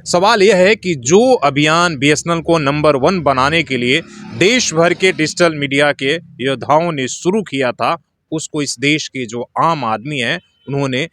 सवाल यह है कि जो अभियान बीएसएनएल को नंबर 1 बनाने के लिए देश भर के डिजिटल मीडिया के योद्धाओं ने शुरू किया था, उसको इस देश के जो आम आदमी हैं उन्होंने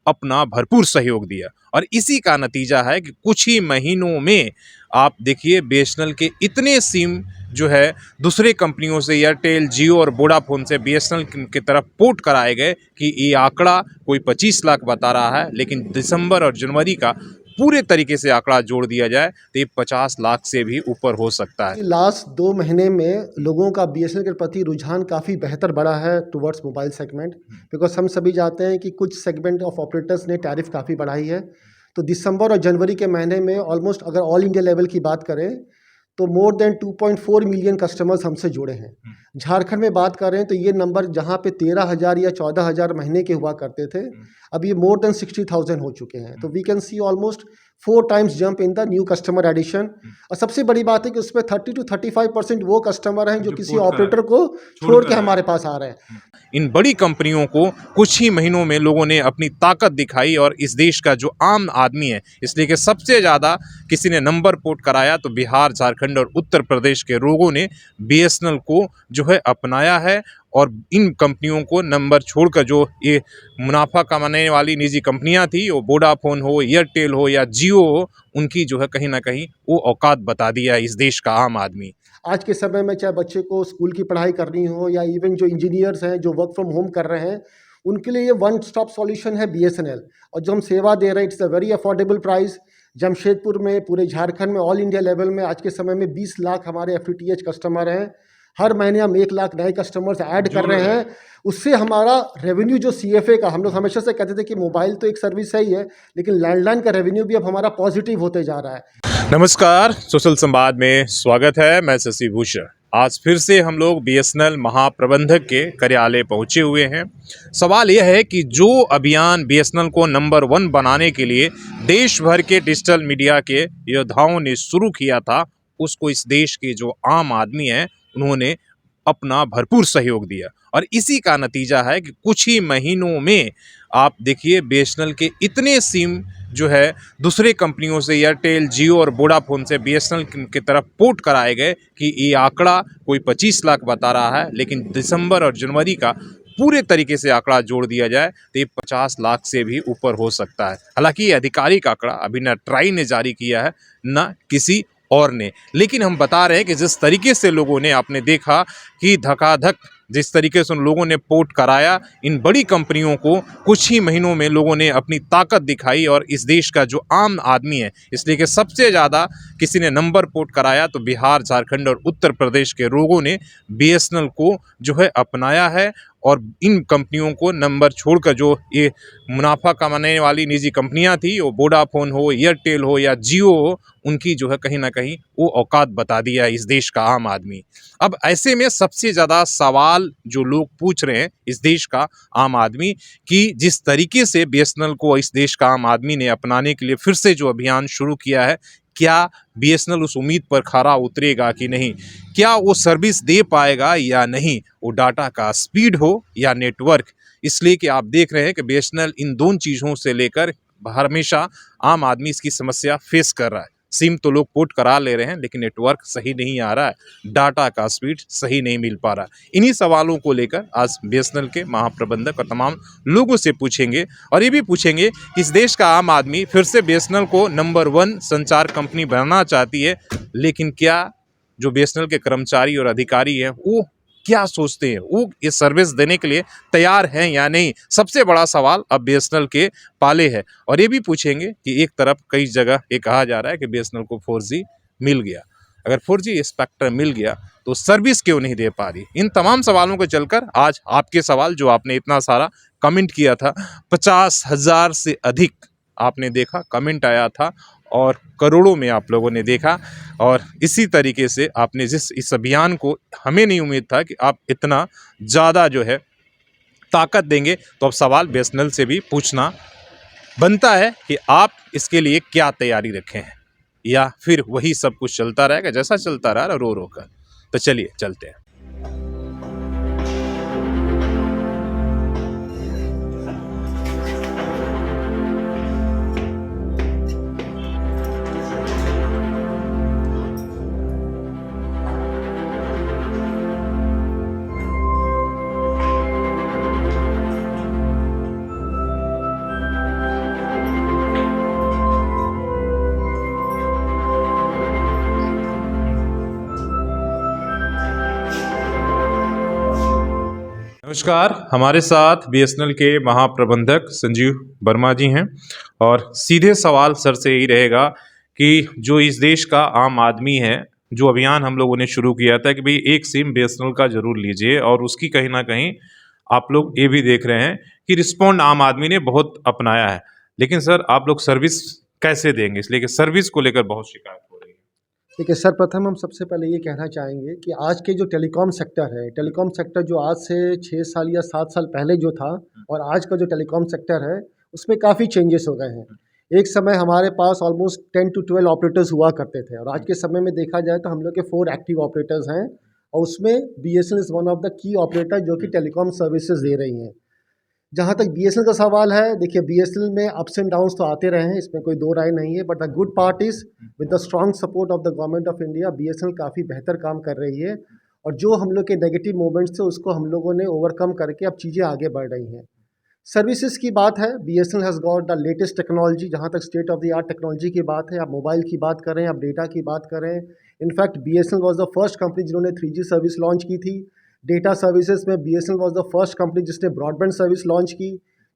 अपना भरपूर सहयोग दिया। और इसी का नतीजा है कि कुछ ही महीनों में आप देखिए बीएसएनएल के इतने सिम जो है दूसरे कंपनियों से एयरटेल, जियो और वोडाफोन से बीएसएनएल की तरफ पोर्ट कराए गए कि ये आंकड़ा कोई 25 लाख बता रहा है, लेकिन दिसंबर और जनवरी का पूरे तरीके से आंकड़ा जोड़ दिया जाए तो ये 50 लाख से भी ऊपर हो सकता है। लास्ट 2 महीने में लोगों का बीएसएनएल के प्रति रुझान काफ़ी बेहतर बढ़ा है टुवर्ड्स मोबाइल सेगमेंट, बिकॉज हम सभी जानते हैं कि कुछ सेगमेंट ऑफ ऑपरेटर्स ने टैरिफ काफ़ी बढ़ाई है। तो दिसंबर और जनवरी के महीने में ऑलमोस्ट अगर ऑल इंडिया लेवल की बात करें तो मोर देन 2.4 मिलियन कस्टमर्स हमसे जुड़े हैं। झारखंड में बात कर रहे हैं तो ये नंबर जहाँ पे 13,000 या 14,000 महीने के हुआ करते थे, अब ये मोर देन 60,000 हो चुके हैं। तो we can see almost 4 times jump in the new customer addition. और सबसे बड़ी बात है कि उसमें 30 to 35% वो कस्टमर हैं जो किसी ऑपरेटर को छोड़ के हमारे पास आ रहे हैं। इन बड़ी कंपनियों को कुछ ही महीनों में लोगों ने अपनी ताकत दिखाई और इस देश का जो आम आदमी है, इसलिए कि सबसे ज़्यादा किसी ने नंबर पोर्ट कराया तो बिहार, झारखंड और उत्तर प्रदेश के लोगों ने बीएसएनएल को जो है अपनाया है। और इन कंपनियों को नंबर छोड़कर जो ये मुनाफा कमाने वाली निजी कंपनियां थी, वो वोडाफोन हो, एयरटेल हो या जियो हो, उनकी जो है कहीं ना कहीं वो औकात बता दिया इस देश का आम आदमी। आज के समय में चाहे बच्चे को स्कूल की पढ़ाई करनी हो या इवन जो इंजीनियर्स हैं जो वर्क फ्रॉम होम कर रहे हैं, उनके लिए ये वन स्टॉप सॉल्यूशन है बीएसएनएल। और जो हम सेवा दे रहे हैं it's a very affordable price. Jamshedpur में, पूरे झारखंड में, ऑल इंडिया लेवल में आज के समय में 20 लाख हमारे एफटीटीएच कस्टमर हैं। हर महीने हम 1 लाख नए कस्टमर्स ऐड कर रहे हैं। उससे हमारा रेवेन्यू जो सीएफए का, हम लोग हमेशा से कहते थे कि मोबाइल तो एक सर्विस है ही है, लेकिन लैंडलाइन का रेवेन्यू भी अब हमारा पॉजिटिव होते जा रहा है। नमस्कार, सोशल संवाद में स्वागत है। मैं शशि भूषण। आज फिर से हम लोग बीएसएनएल महाप्रबंधक के कार्यालय पहुंचे हुए हैं। सवाल यह है कि जो अभियान बीएसएनएल को नंबर 1 बनाने के लिए देश भर के डिजिटल मीडिया के योद्धाओं ने शुरू किया था, उसको इस देश के जो आम आदमी हैं उन्होंने अपना भरपूर सहयोग दिया। और इसी का नतीजा है कि कुछ ही महीनों में आप देखिए बीएसएनएल के इतने सिम जो है दूसरे कंपनियों से एयरटेल, जियो और वोडाफोन से बीएसएनएल की तरफ पोर्ट कराए गए कि ये आंकड़ा कोई 25 लाख बता रहा है, लेकिन दिसंबर और जनवरी का पूरे तरीके से आंकड़ा जोड़ दिया जाए तो ये 50 लाख से भी ऊपर हो सकता है। हालांकि ये आधिकारिक आंकड़ा अभी न ट्राई ने जारी किया है न किसी और ने, लेकिन हम बता रहे हैं कि जिस तरीके से लोगों ने, आपने देखा कि धकाधक जिस तरीके से उन लोगों ने पोर्ट कराया इन बड़ी कंपनियों को, कुछ ही महीनों में लोगों ने अपनी ताकत दिखाई और इस देश का जो आम आदमी है, इसलिए कि सबसे ज़्यादा किसी ने नंबर पोर्ट कराया तो बिहार, झारखंड और उत्तर प्रदेश के लोगों ने बीएसएनएल को जो है अपनाया है। और इन कंपनियों को नंबर छोड़कर जो ये मुनाफा कमाने वाली निजी कंपनियां थी, वो वोडाफोन हो, एयरटेल हो या जियो हो, उनकी जो है कहीं ना कहीं वो औकात बता दिया इस देश का आम आदमी। अब ऐसे में सबसे ज़्यादा सवाल जो लोग पूछ रहे हैं इस देश का आम आदमी, कि जिस तरीके से बीएसएनएल को इस देश का आम आदमी ने अपनाने के लिए फिर से जो अभियान शुरू किया है, क्या बीएसएनएल उस उम्मीद पर खरा उतरेगा कि नहीं, क्या वो सर्विस दे पाएगा या नहीं, वो डाटा का स्पीड हो या नेटवर्क। इसलिए कि आप देख रहे हैं कि बीएसएनएल इन दोनों चीज़ों से लेकर हमेशा आम आदमी इसकी समस्या फेस कर रहा है। सिम तो लोग पोर्ट करा ले रहे हैं, लेकिन नेटवर्क सही नहीं आ रहा है, डाटा का स्पीड सही नहीं मिल पा रहा। इन्हीं सवालों को लेकर आज बीएसएनएल के महाप्रबंधक और तमाम लोगों से पूछेंगे, और ये भी पूछेंगे कि इस देश का आम आदमी फिर से बीएसएनएल को नंबर 1 संचार कंपनी बनाना चाहती है, लेकिन क्या जो बीएसएनएल के कर्मचारी और अधिकारी हैं वो क्या सोचते हैं, वो ये सर्विस देने के लिए तैयार हैं या नहीं। सबसे बड़ा सवाल अब बीएसएनएल के पाले है। और ये भी पूछेंगे कि एक तरफ कई जगह ये कहा जा रहा है कि बीएसएनएल को 4G मिल गया, अगर 4G स्पेक्ट्रम मिल गया तो सर्विस क्यों नहीं दे पा रही। इन तमाम सवालों को चलकर आज आपके सवाल जो आपने इतना सारा कमेंट किया था, 50,000 से अधिक आपने देखा कमेंट आया था और करोड़ों में आप लोगों ने देखा। और इसी तरीके से आपने जिस इस अभियान को, हमें नहीं उम्मीद था कि आप इतना ज़्यादा जो है ताकत देंगे, तो अब सवाल बीएसएनएल से भी पूछना बनता है कि आप इसके लिए क्या तैयारी रखे हैं, या फिर वही सब कुछ चलता रहेगा जैसा चलता रहा रो रो कर। तो चलिए चलते हैं। नमस्कार, हमारे साथ बीएसएनएल के महाप्रबंधक संजीव वर्मा जी हैं और सीधे सवाल सर से यही रहेगा कि जो इस देश का आम आदमी है, जो अभियान हम लोगों ने शुरू किया था कि भाई एक सिम बीएसएनएल का जरूर लीजिए, और उसकी कहीं ना कहीं आप लोग ये भी देख रहे हैं कि रिस्पॉन्ड आम आदमी ने बहुत अपनाया है। लेकिन सर आप लोग सर्विस कैसे देंगे, इसलिए कि सर्विस को लेकर बहुत शिकायत हो रही है। देखिए, सर्वप्रथम हम सबसे पहले ये कहना चाहेंगे कि आज के जो टेलीकॉम सेक्टर है, टेलीकॉम सेक्टर जो आज से 6 साल या 7 साल पहले जो था और आज का जो टेलीकॉम सेक्टर है, उसमें काफ़ी चेंजेस हो गए हैं। एक समय हमारे पास ऑलमोस्ट 10 to 12 ऑपरेटर्स हुआ करते थे और आज के समय में देखा जाए तो हम लोग के 4 एक्टिव ऑपरेटर्स हैं और उसमें BSNL is one of the key operator जो कि टेलीकॉम सर्विसेज दे रही हैं। जहाँ तक बीएसएनएल का सवाल है, देखिए बीएसएनएल में अप्स एंड डाउन्स तो आते रहे हैं, इसमें कोई दो राय नहीं है, but the good part is with the strong support of the government of India BSNL काफ़ी बेहतर काम कर रही है और जो हम लोग के नेगेटिव मोमेंट्स थे उसको हम लोगों ने ओवरकम करके अब चीज़ें आगे बढ़ रही हैं। सर्विसेज की बात है, BSNL has got the latest technology, जहाँ तक state of the art technology की बात है, आप मोबाइल की बात करें, आप डेटा की बात करें। In fact BSNL was the first company जिन्होंने 3G सर्विस लॉन्च की थी। डेटा सर्विसेज में BSNL was the first company जिसने ब्रॉडबैंड सर्विस लॉन्च की,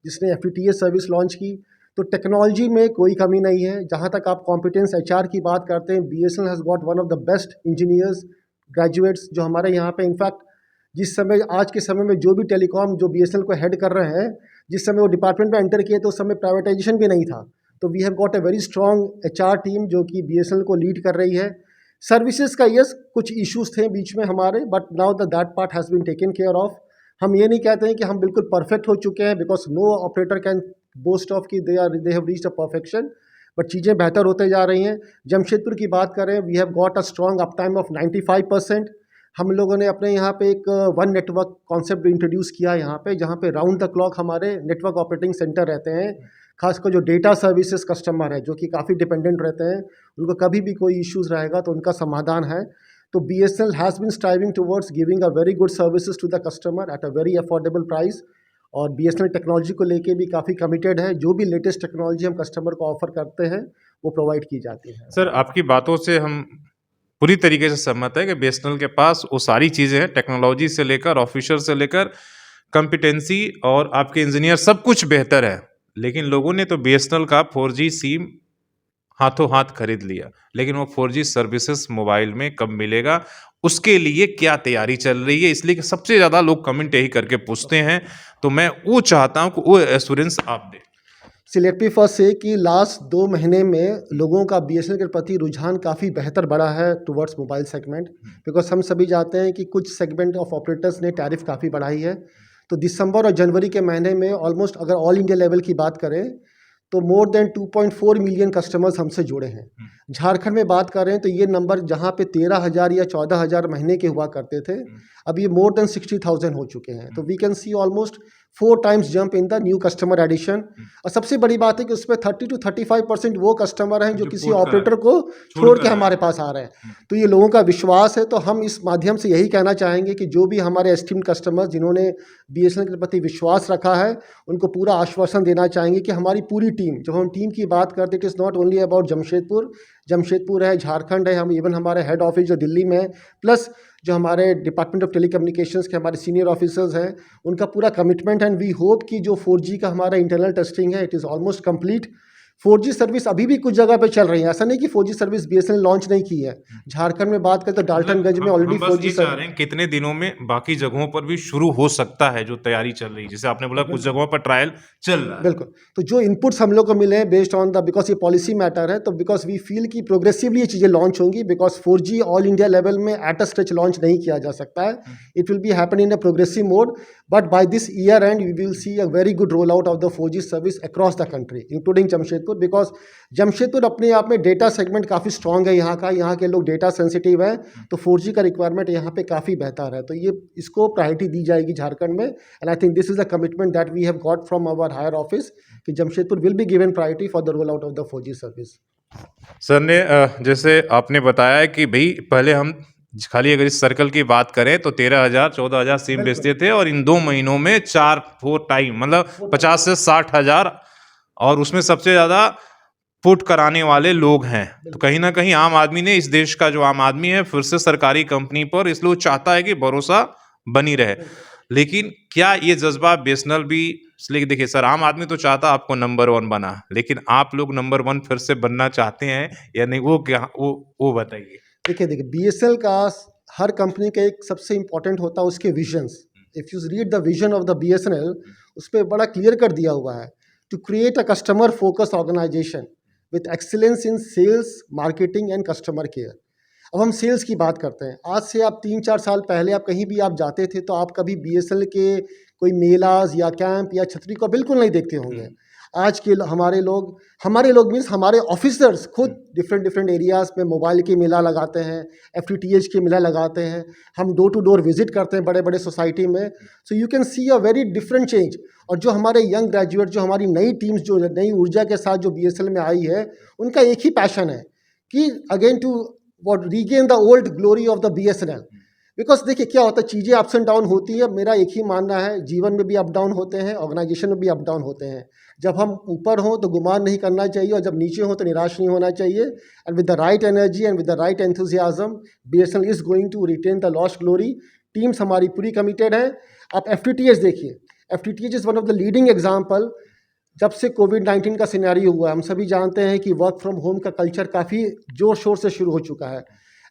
जिसने FTTH सर्विस लॉन्च की। तो टेक्नोलॉजी में कोई कमी नहीं है। जहाँ तक आप कॉम्पिटेंस HR की बात करते हैं, BSNL has got one of the best engineers graduates जो हमारे यहाँ पे इनफैक्ट जिस समय आज के समय में जो भी टेलीकॉम जो बीएसएनएल को हेड कर रहे हैं, जिस समय वो डिपार्टमेंट में एंटर किए तो उस समय प्राइवेटाइजेशन भी नहीं था। तो we have got a very strong HR team जो कि बीएसएनएल को लीड कर रही है। सर्विसेज का यस कुछ इश्यूज थे बीच में हमारे, but now that part has been taken care of. हम ये नहीं कहते हैं कि हम बिल्कुल परफेक्ट हो चुके हैं, because no operator can boast of कि they have reached a perfection, but चीज़ें बेहतर होते जा रही हैं। जमशेदपुर की बात करें, we have got a strong uptime of 95%। हम लोगों ने अपने यहाँ पे एक वन नेटवर्क कॉन्सेप्ट इंट्रोड्यूस किया यहाँ पे, जहाँ पे राउंड द क्लॉक हमारे नेटवर्क ऑपरेटिंग सेंटर रहते हैं। खासकर जो डेटा सर्विसेज कस्टमर है जो कि काफ़ी डिपेंडेंट रहते हैं, उनको कभी भी कोई इश्यूज़ रहेगा तो उनका समाधान है। तो BSNL has been striving towards giving a very good services to the customer at a very affordable price, और BSNL टेक्नोलॉजी को लेके भी काफ़ी कमिटेड है। जो भी लेटेस्ट टेक्नोलॉजी हम कस्टमर को ऑफर करते हैं वो प्रोवाइड की जाती है। सर आपकी बातों से हम पूरी तरीके से सहमत है कि बीएसएनएल के पास वो सारी चीज़ें हैं, टेक्नोलॉजी से लेकर ऑफिसर से लेकर कॉम्पिटेंसी और आपके इंजीनियर सब कुछ बेहतर है। लेकिन लोगों ने तो बीएसएनएल का 4G सिम हाथों हाथ खरीद लिया, लेकिन वो 4G सर्विसेज मोबाइल में कब मिलेगा, उसके लिए क्या तैयारी चल रही है, इसलिए कि सबसे ज़्यादा लोग कमेंट यही करके पूछते हैं। तो मैं वो चाहता हूँ कि वो एश्योरेंस आप दें। लेट मी फर्स्ट से कि लास्ट 2 महीने में लोगों का BSNL के प्रति रुझान काफ़ी बेहतर बढ़ा है टुवर्ड्स मोबाइल सेगमेंट, बिकॉज हम सभी जानते हैं कि कुछ सेगमेंट ऑफ ऑपरेटर्स ने टैरिफ काफ़ी बढ़ाई है। तो दिसंबर और जनवरी के महीने में ऑलमोस्ट अगर ऑल इंडिया लेवल की बात करें तो मोर देन 2.4 मिलियन कस्टमर्स हमसे जुड़े हैं। झारखंड में बात करें तो ये नंबर जहाँ पे 13,000 या 14,000 महीने के हुआ करते थे, अब ये मोर देन 60,000 हो चुके हैं। तो we can see almost 4 times jump in the new customer addition. और सबसे बड़ी बात है कि उसमें 30 to 35% वो कस्टमर हैं जो किसी ऑपरेटर को छोड़ के हमारे पास आ रहे हैं। तो ये लोगों का विश्वास है। तो हम इस माध्यम से यही कहना चाहेंगे कि जो भी हमारे एस्टीम्ड कस्टमर्स जिन्होंने BSNL के प्रति विश्वास रखा है, उनको पूरा आश्वासन देना चाहेंगे कि हमारी पूरी टीम, जब हम टीम की बात करते हैं, it is not only about Jamshedpur है, झारखंड है, हम इवन हमारे हेड ऑफिस जो दिल्ली में है, प्लस जो हमारे डिपार्टमेंट ऑफ टेलीकम्युनिकेशंस के हमारे सीनियर ऑफिसर्स हैं, उनका पूरा कमिटमेंट है। एंड वी होप कि जो 4G का हमारा इंटरनल टेस्टिंग है, it is almost complete. 4G service अभी भी कुछ जगह पे चल रही है, ऐसा नहीं कि 4G सर्विस BSNL लॉन्च नहीं की है। झारखंड में बात करें तो डाल्टनगंज में ऑलरेडी 4G सर्विस कितने दिनों में बाकी जगहों पर भी शुरू हो सकता है, जो तैयारी चल रही है, जैसे आपने बोला कुछ जगहों पर ट्रायल चल रहा है। बिल्कुल। तो जो इनपुट्स हम लोग को मिले हैं बेस्ड ऑन द, बिकॉज ये पॉलिसी मैटर है, तो बिकॉज वी फील कि प्रोग्रेसिवली ये चीज़ें लॉन्च होंगी, because 4G all India level में एट अ स्ट्रेच लॉन्च नहीं किया जा सकता है। It will be happen in a progressive mode, but by this year end we will see a very good roll out of the 4G service across the country including Jamshedpur, because Jamshedpur अपने आप में data segment काफ़ी strong है यहाँ का, यहाँ के लोग डेटा सेंसिटिव है, तो 4G का रिक्वायरमेंट यहाँ पे काफ़ी बेहतर है। तो ये इसको प्रायोरिटी दी जाएगी झारखंड में, and I think this is the commitment that we have got from our higher office कि Jamshedpur will be given priority for the roll out of the 4G service. Sir ने जैसे आपने बताया कि भाई पहले हम खाली अगर इस सर्कल की बात करें तो 13,000 14,000 सिम बेचते थे, और इन 2 महीनों में 4 टाइम मतलब 50 से 60,000, और उसमें सबसे ज़्यादा पुट कराने वाले लोग हैं। तो कहीं ना कहीं आम आदमी ने, इस देश का जो आम आदमी है, फिर से सरकारी कंपनी पर, इसलिए वो चाहता है कि भरोसा बनी रहे। लेकिन क्या ये जज्बा बीएसएनएल भी, इसलिए देखिए सर, आम आदमी तो चाहता आपको नंबर वन बना, लेकिन आप लोग नंबर वन फिर से बनना चाहते हैं या नहीं, वो क्या, वो बताइए। देखिए बीएसएनएल का हर कंपनी का एक सबसे इम्पोर्टेंट होता है उसके visions. If you read the vision of the BSNL, उस पर बड़ा क्लियर कर दिया हुआ है, to create a customer focus organisation with excellence in sales, marketing and customer care. अब हम सेल्स की बात करते हैं। आज से आप 3-4 साल पहले आप कहीं भी आप जाते थे तो आप कभी बीएसएनएल के कोई मेलाज या कैंप या छतरी को बिल्कुल नहीं देखते होंगे। आज के हमारे लोग मीन्स हमारे ऑफिसर्स खुद डिफरेंट डिफरेंट एरियाज़ में मोबाइल के मेला लगाते हैं, एफटीटीएच के मेला लगाते हैं, हम डोर टू डोर विजिट करते हैं बड़े बड़े सोसाइटी में। So you can see a very different change. और जो हमारे यंग ग्रेजुएट, जो हमारी नई टीम्स, जो नई ऊर्जा के साथ जो बीएसएनएल में आई है, उनका एक ही पैशन है कि again to what regain the old glory of the BSNL। Because देखिए क्या होता है, चीज़ें अप्स एंड डाउन होती है। मेरा एक ही मानना है, जीवन में भी अप डाउन होते हैं, ऑर्गेनाइजेशन में भी अप डाउन होते हैं। जब हम ऊपर हों तो गुमान नहीं करना चाहिए, और जब नीचे हों तो निराश नहीं होना चाहिए। And with the right energy and with the right enthusiasm, BSNL is going to retain the lost glory. Teams हमारी पूरी कमिटेड है। आप FTTH देखिए, FTTH is one of the leading example. जब से कोविड-19 का सिनेरियो हुआ, हम सभी जानते हैं कि वर्क फ्रॉम होम का कल्चर काफ़ी ज़ोर शोर से शुरू हो चुका है।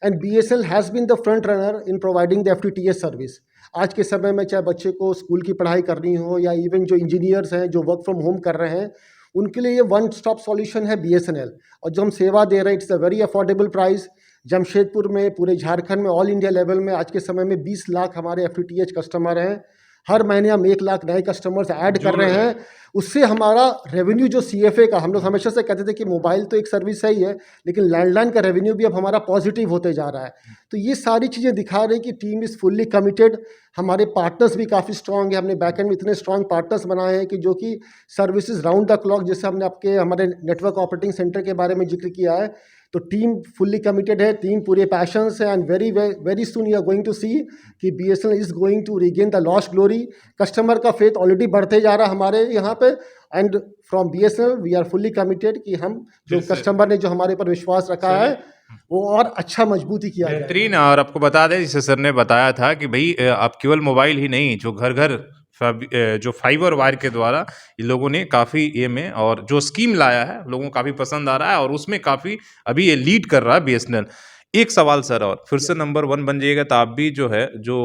And BSNL has been the front runner in providing the FTTH service. आज के समय में चाहे बच्चे को स्कूल की पढ़ाई करनी हो, या इवन जो इंजीनियर्स हैं जो वर्क फ्रॉम होम कर रहे हैं, उनके लिए ये वन स्टॉप सॉल्यूशन है BSNL। और जो हम सेवा दे रहे हैं, it's a very affordable price. Jamshedpur में, पूरे झारखंड में, ऑल इंडिया लेवल में आज के समय में 20 लाख हमारे FTTH कस्टमर हैं। हर महीने हम 1 लाख नए कस्टमर्स ऐड कर रहे हैं। उससे हमारा रेवेन्यू जो CFA का, हम लोग हमेशा से कहते थे कि मोबाइल तो एक सर्विस है ही है, लेकिन लैंडलाइन का रेवेन्यू भी अब हमारा पॉजिटिव होते जा रहा है। तो ये सारी चीज़ें दिखा रही कि टीम इज़ फुल्ली कमिटेड। हमारे पार्टनर्स भी काफ़ी स्ट्रॉन्ग है। हमने बैकएंड में इतने स्ट्रॉन्ग पार्टनर्स बनाए हैं कि जो कि सर्विसेज राउंड द क्लॉक, जैसे हमने आपके हमारे नेटवर्क ऑपरेटिंग सेंटर के बारे में जिक्र किया है, तो टीम फुल्ली कमिटेड है, टीम पूरे पैशन से। And very very soon you are going to see कि BSNL is going to regain the lost glory. Customer का फेथ ऑलरेडी बढ़ते जा रहा है हमारे यहाँ पे। And from BSNL we are fully committed कि हम जो कस्टमर ने जो हमारे ऊपर विश्वास रखा है, वो और अच्छा मजबूती किया जाए। बेहतरीन। और आपको बता दें, जैसे सर ने बताया था कि भाई आप केवल मोबाइल ही नहीं, जो घर घर जो फाइबर वायर के द्वारा इन लोगों ने काफ़ी ये में, और जो स्कीम लाया है लोगों को काफ़ी पसंद आ रहा है, और उसमें काफ़ी अभी ये लीड कर रहा है BSNL। एक सवाल सर, और फिर से नंबर वन बन जाइएगा तो आप भी जो है, जो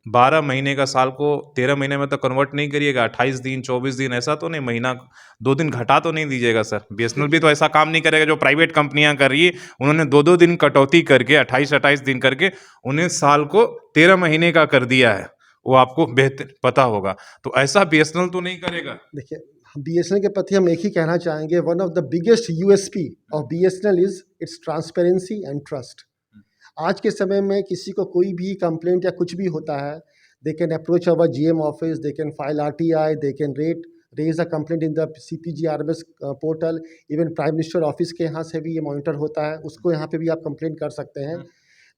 12 महीने का साल को 13 महीने में तो कन्वर्ट नहीं करिएगा, 28 दिन 24 दिन ऐसा तो नहीं, महीना 2 दिन घटा तो नहीं दीजिएगा सर। BSNL भी तो ऐसा काम नहीं करेगा जो प्राइवेट कंपनियां कर रही है, उन्होंने 2-2 दिन कटौती करके 28-28 दिन करके उन्हें साल को 13 महीने का कर दिया है, वो आपको बेहतर पता होगा। तो ऐसा BSNL तो नहीं करेगा। देखिए, BSNL के प्रति हम एक ही कहना चाहेंगे, one of the biggest USP of BSNL is it's transparency and trust. आज के समय में किसी को कोई भी कंप्लेंट या कुछ भी होता है, they can approach our GM office, they can file RTI, they can raise a complaint in the CPG-RMS portal. Even prime minister office के यहाँ से भी ये मॉनिटर होता है, उसको यहाँ पे भी आप कंप्लेंट कर सकते हैं।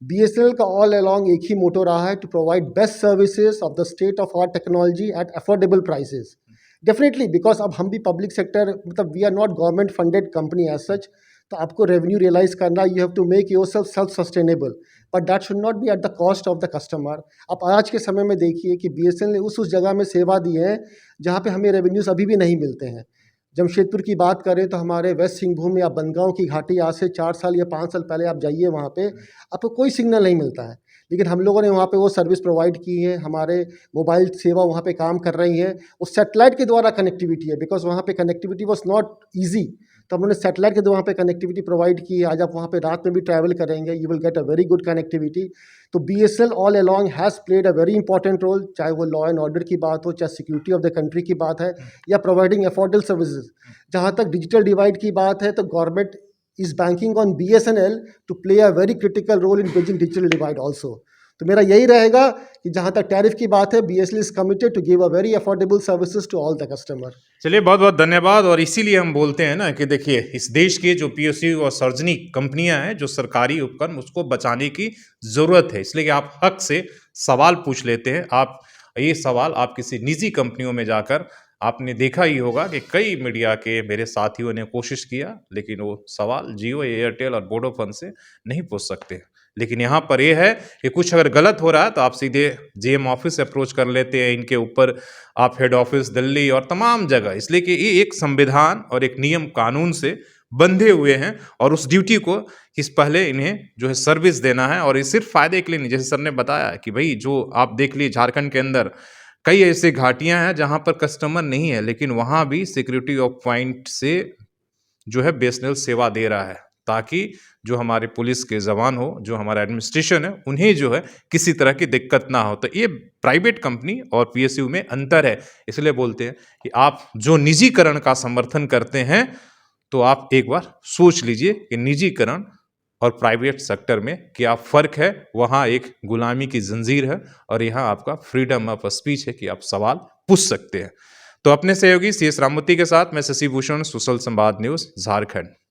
BSNL का ऑल अलॉन्ग एक ही मोटो रहा है, to provide best services of the state of art technology at affordable prices. Definitely, because अब हम भी पब्लिक सेक्टर, मतलब we are not government funded company as such, तो आपको रेवेन्यू रियलाइज करना, you have to make yourself self sustainable, but that should not be at the cost of the customer. आप आज के समय में देखिए कि BSNL ने उस जगह में सेवा दी है जहाँ पे हमें रेवेन्यूज अभी भी नहीं मिलते हैं। जमशेदपुर की बात करें तो हमारे वेस्ट सिंहभूम या बनगांव की घाटी, आज से 4 साल या 5 साल पहले आप जाइए वहाँ पे, आपको कोई सिग्नल नहीं मिलता है, लेकिन हम लोगों ने वहाँ पे वो सर्विस प्रोवाइड की है। हमारे मोबाइल सेवा वहाँ पे काम कर रही है, वो सैटेलाइट के द्वारा कनेक्टिविटी है, बिकॉज वहाँ पे कनेक्टिविटी वॉज नॉट ईजी, तो हमने सैटेलाइट के द्वारा पे कनेक्टिविटी प्रोवाइड की है। आज आप वहाँ पे रात में भी ट्रैवल करेंगे, you will get a very good connectivity. तो BSNL all along has played a very important role, चाहे वो लॉ एंड ऑर्डर की बात हो, चाहे सिक्योरिटी ऑफ द कंट्री की बात है, या प्रोवाइडिंग अफोर्डेबल सर्विसेज। जहाँ तक डिजिटल डिवाइड की बात है, तो government is banking on BSNL to play a very critical role in bridging digital divide also. तो मेरा यही रहेगा कि जहाँ तक टैरिफ की बात है, BSNL is committed to give a very affordable services to all the customer. चलिए, बहुत बहुत धन्यवाद। और इसीलिए हम बोलते हैं ना कि देखिए, इस देश के जो PSU और सार्वजनिक कंपनियां हैं, जो सरकारी उपक्रम, उसको बचाने की ज़रूरत है। इसलिए कि आप हक से सवाल पूछ लेते हैं। आप ये सवाल आप किसी निजी कंपनियों में जाकर, आपने देखा ही होगा कि कई मीडिया के मेरे साथियों ने कोशिश किया, लेकिन वो सवाल जियो, एयरटेल और वोडाफोन से नहीं पूछ सकते। लेकिन यहाँ पर यह है कि कुछ अगर गलत हो रहा है तो आप सीधे जीएम ऑफिस अप्रोच कर लेते हैं, इनके ऊपर आप हेड ऑफिस दिल्ली और तमाम जगह, इसलिए कि ये एक संविधान और एक नियम कानून से बंधे हुए हैं और उस ड्यूटी को इस पहले इन्हें जो है सर्विस देना है। और ये सिर्फ फायदे के लिए नहीं, जैसे सर ने बताया कि भाई जो आप देख लीजिए झारखंड के अंदर कई ऐसी घाटियां हैं जहां पर कस्टमर नहीं है, लेकिन वहां भी सिक्योरिटी ऑफ पॉइंट से जो है बीएसएनएल सेवा दे रहा है, ताकि जो हमारे पुलिस के जवान हो, जो हमारा एडमिनिस्ट्रेशन है, उन्हें जो है किसी तरह की दिक्कत ना हो। तो ये प्राइवेट कंपनी और पीएसयू में अंतर है। इसलिए बोलते हैं कि आप जो निजीकरण का समर्थन करते हैं तो आप एक बार सोच लीजिए कि निजीकरण और प्राइवेट सेक्टर में क्या फ़र्क है। वहाँ एक गुलामी की जंजीर है और यहाँ आपका फ्रीडम ऑफ स्पीच है कि आप सवाल पूछ सकते हैं। तो अपने सहयोगी CS राममूर्ति के साथ मैं शशि भूषण, सुशल संवाद न्यूज़, झारखंड।